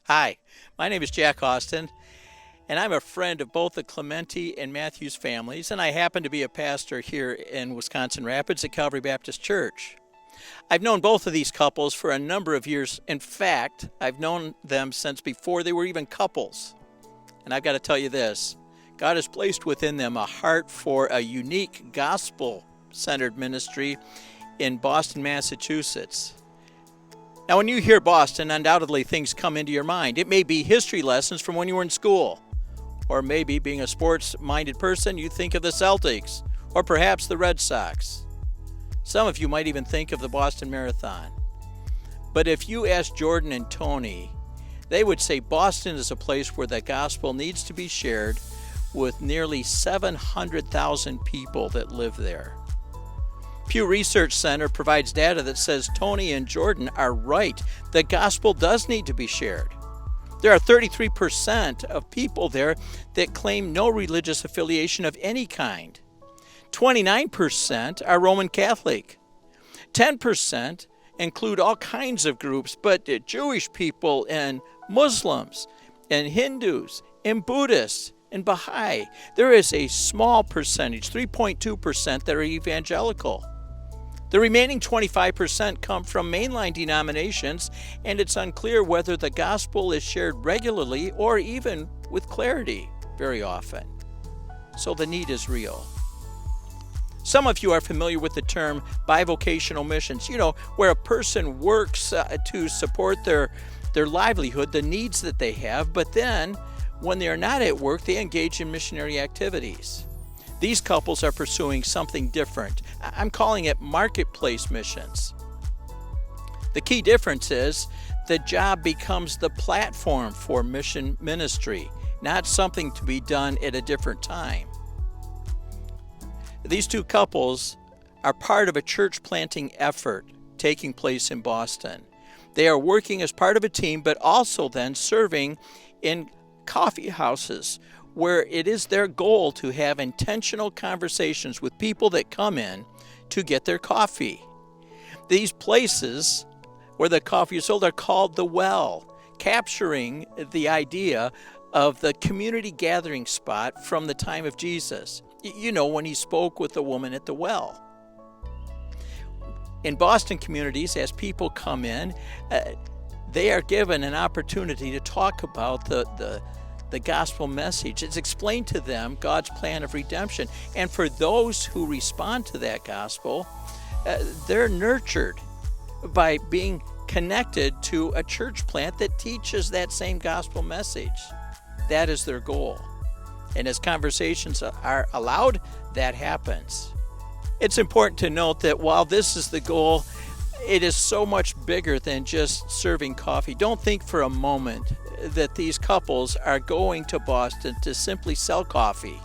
Hi, my name is Jack Austin, and I'm a friend of both the Clementi and Matthews families, and I happen to be a pastor here in Wisconsin Rapids at Calvary Baptist Church. I've known both of these couples for a number of years. In fact, I've known them since before they were even couples. And I've got to tell you this, God has placed within them a heart for a unique gospel-centered ministry in Boston, Massachusetts. Now, when you hear Boston, undoubtedly things come into your mind. It may be history lessons from when you were in school, or maybe being a sports-minded person, you think of the Celtics, or perhaps the Red Sox. Some of you might even think of the Boston Marathon. But if you ask Jordan and Tony, they would say Boston is a place where the gospel needs to be shared with nearly 700,000 people that live there. Pew Research Center provides data that says Tony and Jordan are right. The gospel does need to be shared. There are 33% of people there that claim no religious affiliation of any kind. 29% are Roman Catholic. 10% include all kinds of groups, but Jewish people and Muslims and Hindus and Buddhists and Baha'i. There is a small percentage, 3.2%, that are evangelical. The remaining 25% come from mainline denominations, and it's unclear whether the gospel is shared regularly or even with clarity very often. So the need is real. Some of you are familiar with the term bivocational missions, where a person works to support their livelihood, the needs that they have, but then when they are not at work, they engage in missionary activities. These couples are pursuing something different. I'm calling it marketplace missions. The key difference is the job becomes the platform for mission ministry, not something to be done at a different time. These two couples are part of a church planting effort taking place in Boston. They are working as part of a team, but also then serving in coffee houses where it is their goal to have intentional conversations with people that come in to get their coffee. These places where the coffee is sold are called the Well, capturing the idea of the community gathering spot from the time of Jesus. When he spoke with the woman at the well. In Boston communities, as people come in, they are given an opportunity to talk about the gospel message. It's explained to them God's plan of redemption. And for those who respond to that gospel, they're nurtured by being connected to a church plant that teaches that same gospel message. That is their goal. And as conversations are allowed, that happens. It's important to note that while this is the goal, it is so much bigger than just serving coffee. Don't think for a moment that these couples are going to Boston to simply sell coffee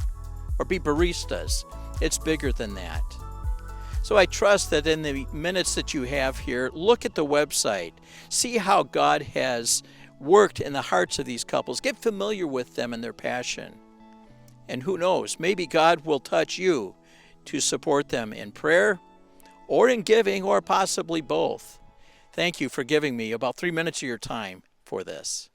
or be baristas. It's bigger than that. So I trust that in the minutes that you have here, look at the website. See how God has worked in the hearts of these couples. Get familiar with them and their passion. And who knows, maybe God will touch you to support them in prayer or in giving or possibly both. Thank you for giving me about 3 minutes of your time for this.